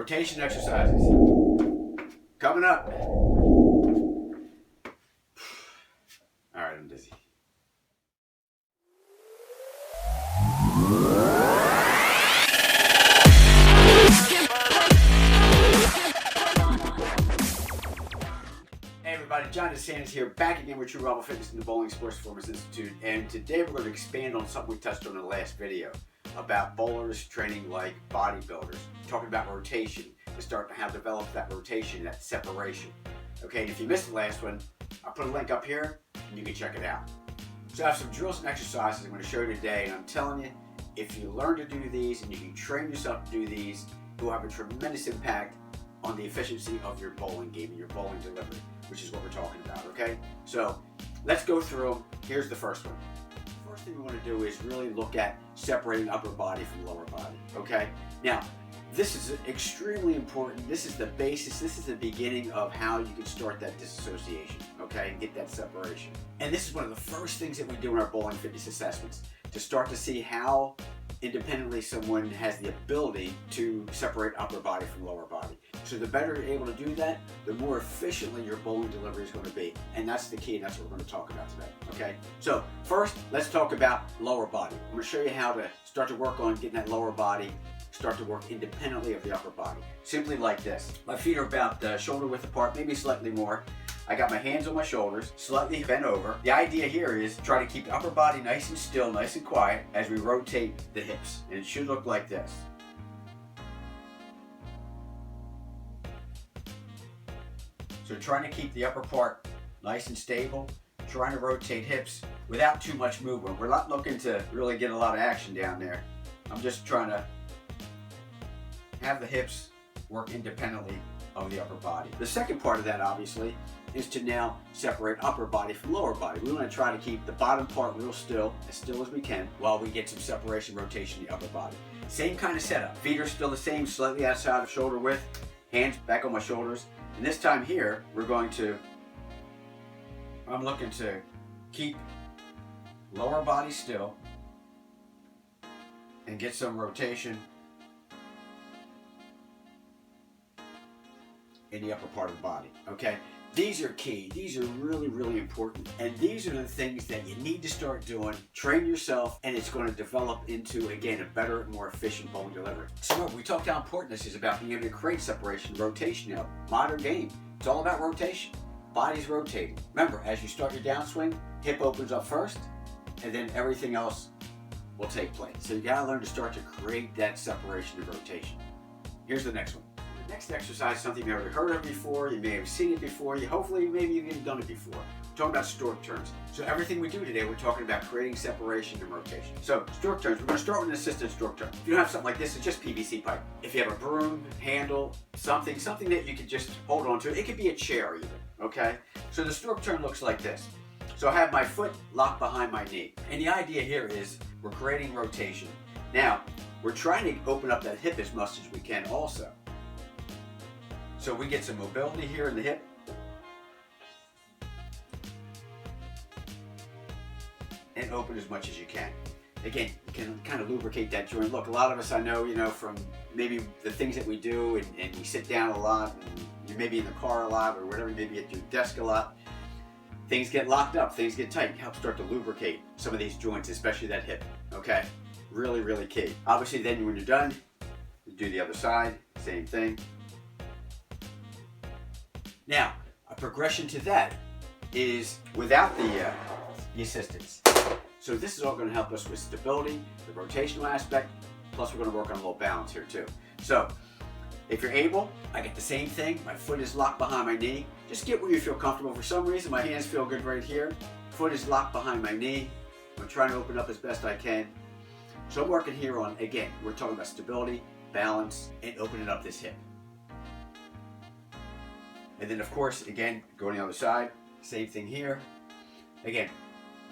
Rotation exercises. Coming up. Alright, I'm dizzy. Hey everybody, John DeSantis here, back again with True Rebel Fitness in the Bowling Sports Performance Institute, and today we're going to expand on something we touched on in the last video about bowlers training like bodybuilders, talking about rotation, and starting to develop that rotation, that separation. Okay, and if you missed the last one, I'll put a link up here and you can check it out. So I have some drills and exercises I'm going to show you today, and I'm telling you, if you learn to do these and you can train yourself to do these, it will have a tremendous impact on the efficiency of your bowling game and your bowling delivery, which is what we're talking about, okay? So let's go through them. Here's the first one. The first thing we want to do is really look at separating upper body from lower body, okay? Now, this is extremely important. This is the basis. This is the beginning of how you can start that disassociation, okay, and get that separation. And this is one of the first things that we do in our bowling fitness assessments, to start to see how independently someone has the ability to separate upper body from lower body. So the better you're able to do that, the more efficiently your bowling delivery is going to be. And that's the key, and that's what we're going to talk about today, okay? So first, let's talk about lower body. I'm going to show you how to start to work on getting that lower body, start to work independently of the upper body. Simply like this. My feet are about shoulder width apart, maybe slightly more. I got my hands on my shoulders, slightly bent over. The idea here is try to keep the upper body nice and still, nice and quiet as we rotate the hips. And it should look like this. So trying to keep the upper part nice and stable, trying to rotate hips without too much movement. We're not looking to really get a lot of action down there. I'm just trying to have the hips work independently of the upper body. The second part of that, obviously, is to now separate upper body from lower body. We want to try to keep the bottom part real still as we can, while we get some separation, rotation in the upper body. Same kind of setup. Feet are still the same, slightly outside of shoulder width, hands back on my shoulders. And this time here, I'm looking to keep lower body still and get some rotation in the upper part of the body, okay? These are key. These are really, really important. And these are the things that you need to start doing. Train yourself, and it's going to develop into, again, a better, more efficient bowling delivery. So remember, we talked how important this is about being able to create separation, rotation now. Modern game, it's all about rotation. Body's rotating. Remember, as you start your downswing, hip opens up first, and then everything else will take place. So you gotta learn to start to create that separation and rotation. Here's the next one. The next exercise is something you've never heard of before, you may have seen it before, hopefully maybe you've even done it before. We're talking about Stork Turns. So everything we do today, we're talking about creating separation and rotation. So Stork Turns, we're going to start with an assisted Stork Turn. If you don't have something like this, it's just PVC pipe. If you have a broom, handle, something that you could just hold on to, it could be a chair even, okay? So the Stork Turn looks like this. So I have my foot locked behind my knee. And the idea here is we're creating rotation. Now, we're trying to open up that hip as much as we can also. So we get some mobility here in the hip. And open as much as you can. Again, you can kind of lubricate that joint. Look, a lot of us I know, from maybe the things that we do, and we sit down a lot, and you may be in the car a lot, or whatever, maybe at your desk a lot. Things get locked up, things get tight. Help start to lubricate some of these joints, especially that hip, okay? Really, really key. Obviously then when you're done, you do the other side, same thing. Now, a progression to that is without the assistance. So this is all going to help us with stability, the rotational aspect, plus we're going to work on a little balance here too. So if you're able, I get the same thing. My foot is locked behind my knee. Just get where you feel comfortable. For some reason, my hands feel good right here. Foot is locked behind my knee. I'm trying to open up as best I can. So I'm working here on, again, we're talking about stability, balance, and opening up this hip. And then of course, again, go on the other side, same thing here. Again,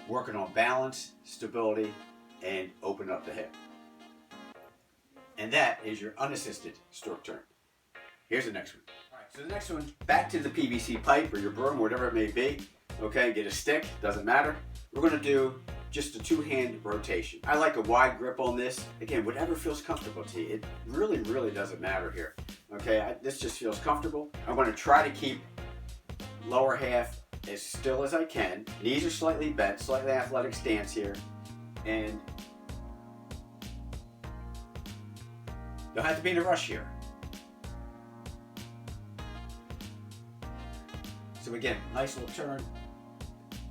working on balance, stability, and open up the hip. And that is your unassisted Stork Turn. Here's the next one. All right, so the next one, back to the PVC pipe or your broom, whatever it may be. Okay, get a stick, doesn't matter. We're gonna do just a two-hand rotation. I like a wide grip on this. Again, whatever feels comfortable to you. It really, really doesn't matter here. Okay, this just feels comfortable. I'm going to try to keep lower half as still as I can. Knees are slightly bent, slightly athletic stance here. And don't have to be in a rush here. So again, nice little turn,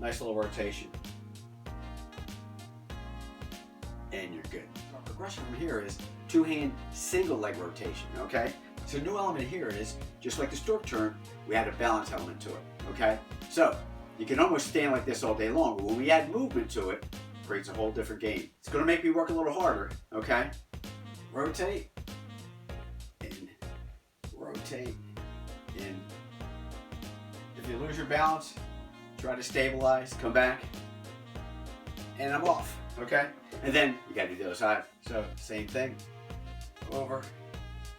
nice little rotation. And you're good. Our progression from here is two-hand single leg rotation, okay? So new element here is, just like the Stork Turn, we add a balance element to it, okay? So you can almost stand like this all day long, but when we add movement to it, it creates a whole different game. It's gonna make me work a little harder, okay? Rotate, in, rotate, in. If you lose your balance, try to stabilize, come back, and I'm off, okay? And then you gotta do the other side. So same thing, over,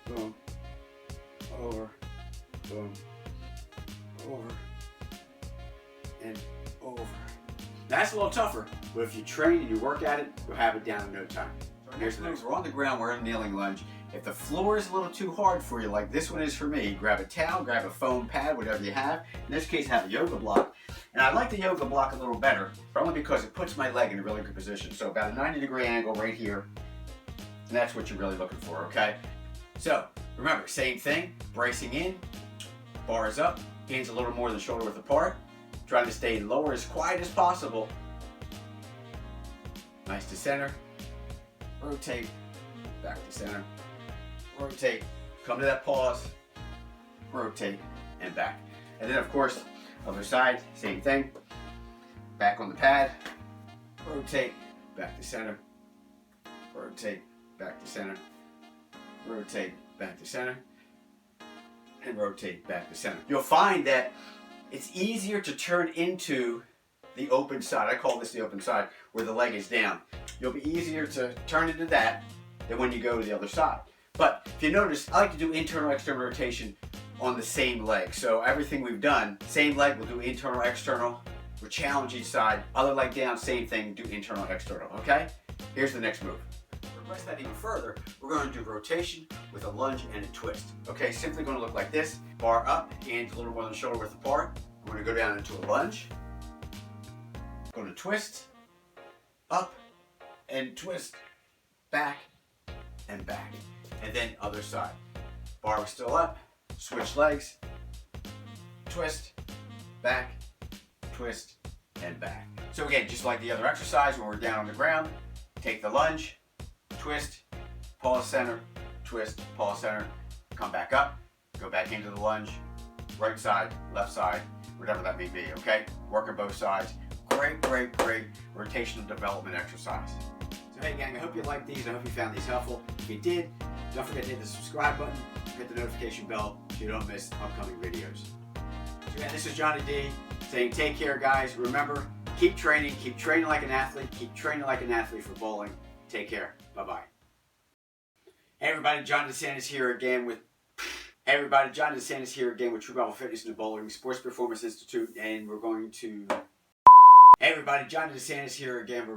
boom, over, boom, over, and over. Now that's a little tougher, but if you train and you work at it, you'll have it down in no time. So here's the next. We're on the ground, we're in a kneeling lunge. If the floor is a little too hard for you, like this one is for me, grab a towel, grab a foam pad, whatever you have. In this case, I have a yoga block. And I like the yoga block a little better, but only because it puts my leg in a really good position. So about a 90-degree angle right here, and that's what you're really looking for, okay? So remember, same thing, bracing in, bars up, hands a little more than shoulder width apart, trying to stay lower as quiet as possible. Nice to center, rotate, back to center, rotate, come to that pause, rotate, and back. And then of course, other side, same thing, back on the pad, rotate, back to center, rotate, back to center, rotate, back to center, and rotate back to center. You'll find that it's easier to turn into the open side. I call this the open side, where the leg is down. You'll be easier to turn into that than when you go to the other side. But if you notice, I like to do internal, external rotation on the same leg. So everything we've done, same leg, we'll do internal, external. We'll challenge each side. Other leg down, same thing, do internal, external, okay? Here's the next move. To progress that even further, we're going to do rotation with a lunge and a twist. Okay, simply going to look like this. Bar up, hands a little more than shoulder width apart. I'm going to go down into a lunge. Going to twist, up, and twist, back, and back. And then other side. Bar was still up, switch legs, twist, back, twist, and back. So again, just like the other exercise, when we're down on the ground, take the lunge, twist, pause center, twist, pause center, come back up, go back into the lunge, right side, left side, whatever that may be, okay? Working both sides. Great, great, great rotational development exercise. So hey gang, I hope you liked these. I hope you found these helpful. If you did, don't forget to hit the subscribe button, hit the notification bell so you don't miss upcoming videos. So again, this is Johnny D saying take care guys. Remember, keep training like an athlete, keep training like an athlete for bowling. Take care. Bye-bye. Hey everybody, John DeSantis here again with True Bravo Fitness and the Bowling Sports Performance Institute, and we're going to... Hey everybody, John DeSantis here again.